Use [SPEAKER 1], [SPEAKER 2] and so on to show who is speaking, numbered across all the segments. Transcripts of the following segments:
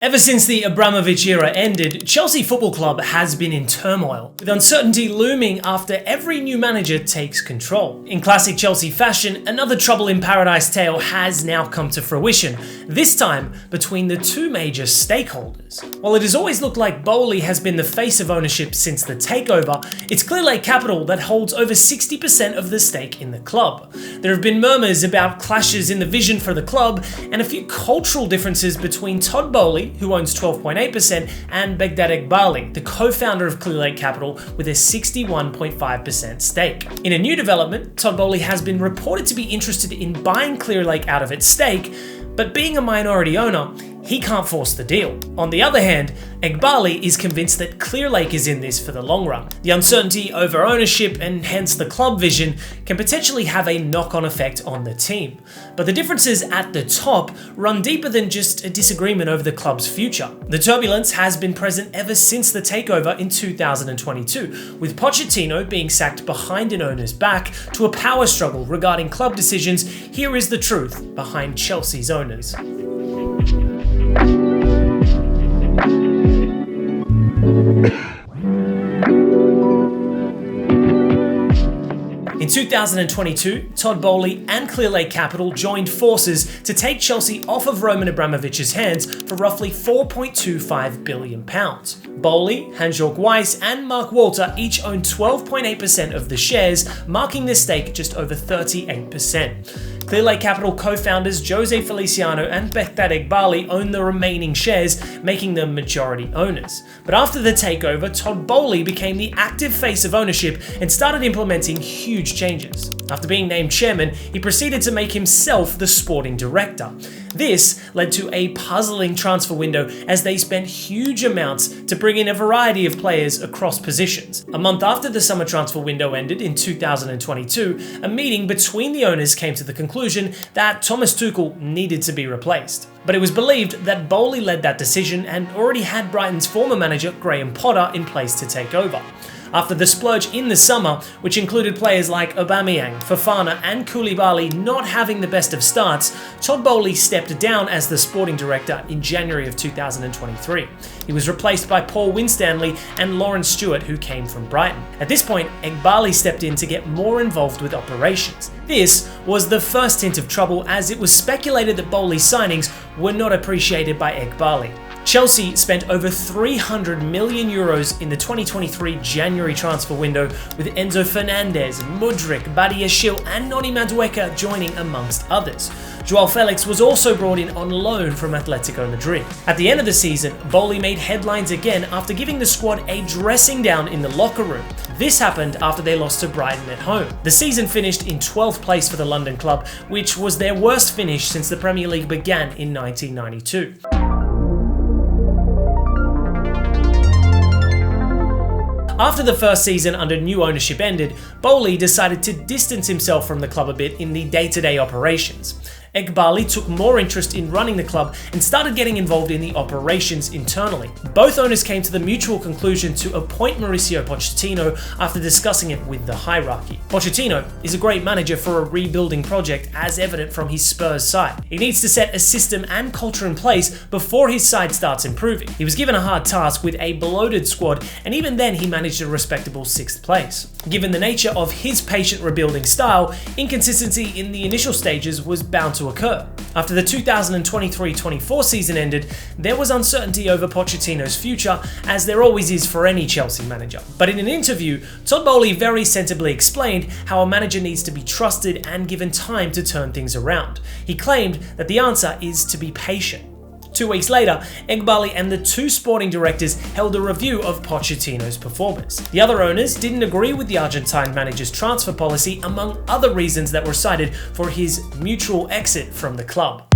[SPEAKER 1] Ever since the Abramovich era ended, Chelsea Football Club has been in turmoil, with uncertainty looming after every new manager takes control. In classic Chelsea fashion, another trouble in paradise tale has now come to fruition, this time between the two major stakeholders. While it has always looked like Boehly has been the face of ownership since the takeover, it's Clearlake Capital that holds over 60% of the stake in the club. There have been murmurs about clashes in the vision for the club, and a few cultural differences between Todd Boehly, who owns 12.8%, and Behdad Eghbali, the co-founder of Clearlake Capital, with a 61.5% stake. In a new development, Todd Boehly has been reported to be interested in buying Clearlake out of its stake, but being a minority owner, he can't force the deal. On the other hand, Eghbali is convinced that Clearlake is in this for the long run. The uncertainty over ownership and hence the club vision can potentially have a knock-on effect on the team. But the differences at the top run deeper than just a disagreement over the club's future. The turbulence has been present ever since the takeover in 2022, with Pochettino being sacked behind an owner's back to a power struggle regarding club decisions. Here is the truth behind Chelsea's owners. In 2022, Todd Boehly and Clearlake Capital joined forces to take Chelsea off of Roman Abramovich's hands for roughly £4.25 billion. Boehly, Hans-Jörg Weiss, and Mark Walter each own 12.8% of the shares, marking their stake just over 38%. Clearlake Capital co-founders Jose Feliciano and Behdad Eghbali own the remaining shares, making them majority owners. But after the takeover, Todd Boehly became the active face of ownership and started implementing huge changes. After being named chairman, he proceeded to make himself the sporting director. This led to a puzzling transfer window as they spent huge amounts to bring in a variety of players across positions. A month after the summer transfer window ended in 2022, a meeting between the owners came to the conclusion that Thomas Tuchel needed to be replaced. But it was believed that Boehly led that decision and already had Brighton's former manager Graham Potter in place to take over. After the splurge in the summer, which included players like Aubameyang, Fofana and Koulibaly not having the best of starts, Todd Boehly stepped down as the sporting director in January of 2023. He was replaced by Paul Winstanley and Lawrence Stewart, who came from Brighton. At this point, Eghbali stepped in to get more involved with operations. This was the first hint of trouble, as it was speculated that Boehly's signings were not appreciated by Eghbali. Chelsea spent over €300 million in the 2023 January transfer window, with Enzo Fernandez, Mudryk, Badiashile and Noni Madueke joining amongst others. Joao Felix was also brought in on loan from Atletico Madrid. At the end of the season, Boehly made headlines again after giving the squad a dressing down in the locker room. This happened after they lost to Brighton at home. The season finished in 12th place for the London club, which was their worst finish since the Premier League began in 1992. After the first season under new ownership ended, Boehly decided to distance himself from the club a bit in the day-to-day operations. Eghbali took more interest in running the club and started getting involved in the operations internally. Both owners came to the mutual conclusion to appoint Mauricio Pochettino after discussing it with the hierarchy. Pochettino is a great manager for a rebuilding project, as evident from his Spurs side. He needs to set a system and culture in place before his side starts improving. He was given a hard task with a bloated squad, and even then he managed a respectable 6th place. Given the nature of his patient rebuilding style, inconsistency in the initial stages was bound to occur. After the 2023-24 season ended, there was uncertainty over Pochettino's future, as there always is for any Chelsea manager. But in an interview, Todd Boehly very sensibly explained how a manager needs to be trusted and given time to turn things around. He claimed that the answer is to be patient. 2 weeks later, Eghbali and the two sporting directors held a review of Pochettino's performance. The other owners didn't agree with the Argentine manager's transfer policy, among other reasons that were cited for his mutual exit from the club.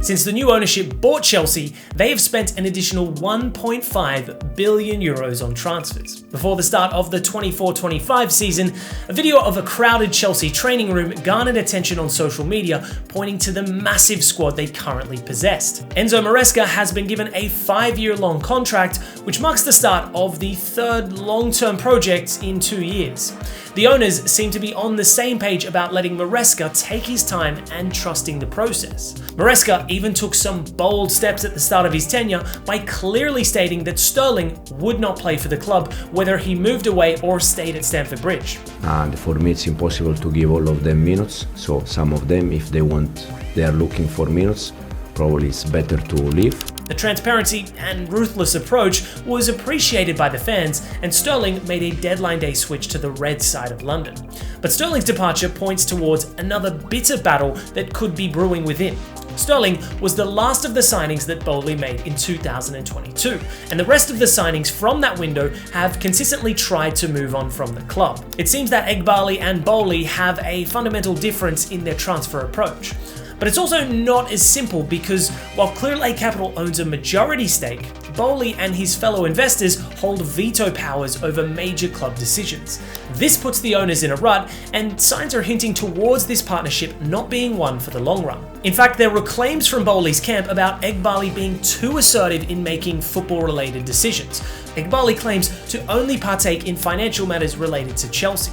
[SPEAKER 1] Since the new ownership bought Chelsea, they have spent an additional €1.5 billion on transfers. Before the start of the 24-25 season, a video of a crowded Chelsea training room garnered attention on social media, pointing to the massive squad they currently possessed. Enzo Maresca has been given a 5-year-long contract, which marks the start of the third long-term project in 2 years. The owners seem to be on the same page about letting Maresca take his time and trusting the process. Maresca even took some bold steps at the start of his tenure by clearly stating that Sterling would not play for the club whether he moved away or stayed at Stamford Bridge.
[SPEAKER 2] And for me it's impossible to give all of them minutes, so some of them, if they are looking for minutes, probably it's better to leave.
[SPEAKER 1] The transparency and ruthless approach was appreciated by the fans, and Sterling made a deadline day switch to the red side of London. But Sterling's departure points towards another bitter battle that could be brewing within. Sterling was the last of the signings that Boehly made in 2022, and the rest of the signings from that window have consistently tried to move on from the club. It seems that Eghbali and Boehly have a fundamental difference in their transfer approach. But it's also not as simple because while Clearlake Capital owns a majority stake, Boehly and his fellow investors hold veto powers over major club decisions. This puts the owners in a rut, and signs are hinting towards this partnership not being one for the long run. In fact, there were claims from Boehly's camp about Eghbali being too assertive in making football-related decisions. Eghbali claims to only partake in financial matters related to Chelsea.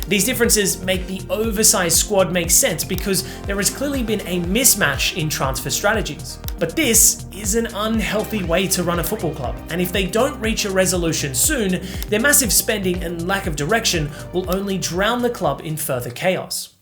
[SPEAKER 1] These differences make the oversized squad make sense because there has clearly been a mismatch in transfer strategies. But this is an unhealthy way to run a football club, and if they don't reach a resolution soon, their massive spending and lack of direction will only drown the club in further chaos.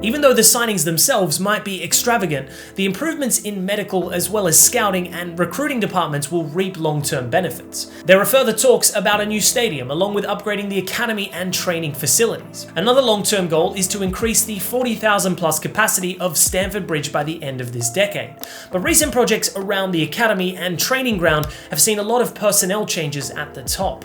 [SPEAKER 1] Even though the signings themselves might be extravagant, the improvements in medical as well as scouting and recruiting departments will reap long-term benefits. There are further talks about a new stadium, along with upgrading the academy and training facilities. Another long-term goal is to increase the 40,000 plus capacity of Stamford Bridge by the end of this decade. But recent projects around the academy and training ground have seen a lot of personnel changes at the top.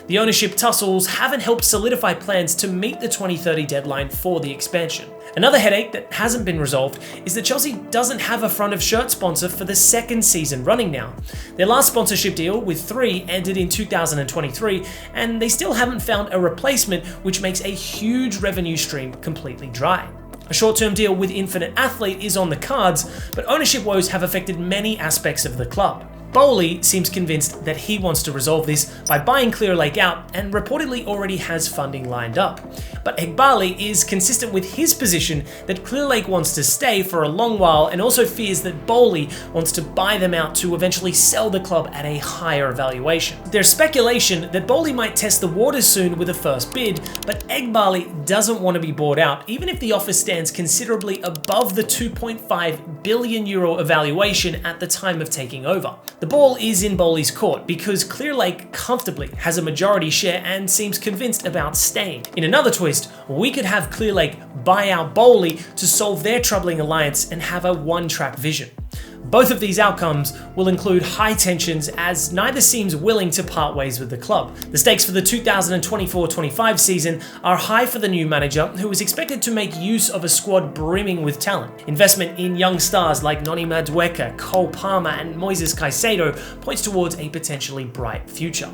[SPEAKER 1] The ownership tussles haven't helped solidify plans to meet the 2030 deadline for the expansion. Another headache that hasn't been resolved is that Chelsea doesn't have a front of shirt sponsor for the second season running now. Their last sponsorship deal with 3 ended in 2023, and they still haven't found a replacement, which makes a huge revenue stream completely dry. A short-term deal with Infinite Athlete is on the cards, but ownership woes have affected many aspects of the club. Boehly seems convinced that he wants to resolve this by buying Clearlake out and reportedly already has funding lined up. But Eghbali is consistent with his position that Clearlake wants to stay for a long while and also fears that Boehly wants to buy them out to eventually sell the club at a higher valuation. There's speculation that Boehly might test the waters soon with a first bid, but Eghbali doesn't want to be bought out even if the offer stands considerably above the €2.5 billion evaluation at the time of taking over. The ball is in Boehly's court because Clearlake comfortably has a majority share and seems convinced about staying. In another twist, we could have Clearlake buy out Boehly to solve their troubling alliance and have a one-track vision. Both of these outcomes will include high tensions as neither seems willing to part ways with the club. The stakes for the 2024-25 season are high for the new manager, who is expected to make use of a squad brimming with talent. Investment in young stars like Noni Madueke, Cole Palmer and Moises Caicedo points towards a potentially bright future.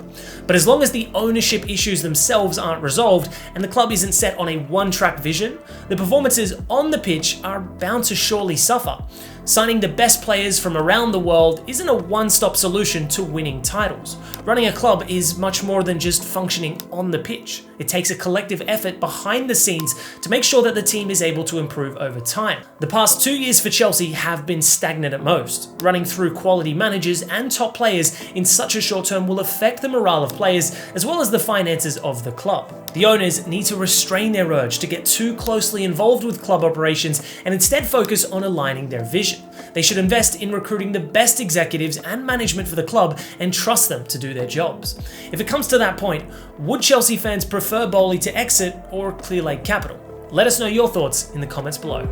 [SPEAKER 1] But as long as the ownership issues themselves aren't resolved and the club isn't set on a one-track vision, the performances on the pitch are bound to surely suffer. Signing the best players from around the world isn't a one-stop solution to winning titles. Running a club is much more than just functioning on the pitch. It takes a collective effort behind the scenes to make sure that the team is able to improve over time. The past 2 years for Chelsea have been stagnant at most. Running through quality managers and top players in such a short term will affect the morale of players as well as the finances of the club. The owners need to restrain their urge to get too closely involved with club operations and instead focus on aligning their vision. They should invest in recruiting the best executives and management for the club and trust them to do their jobs. If it comes to that point, would Chelsea fans prefer Boehly to exit or Clearlake Capital? Let us know your thoughts in the comments below.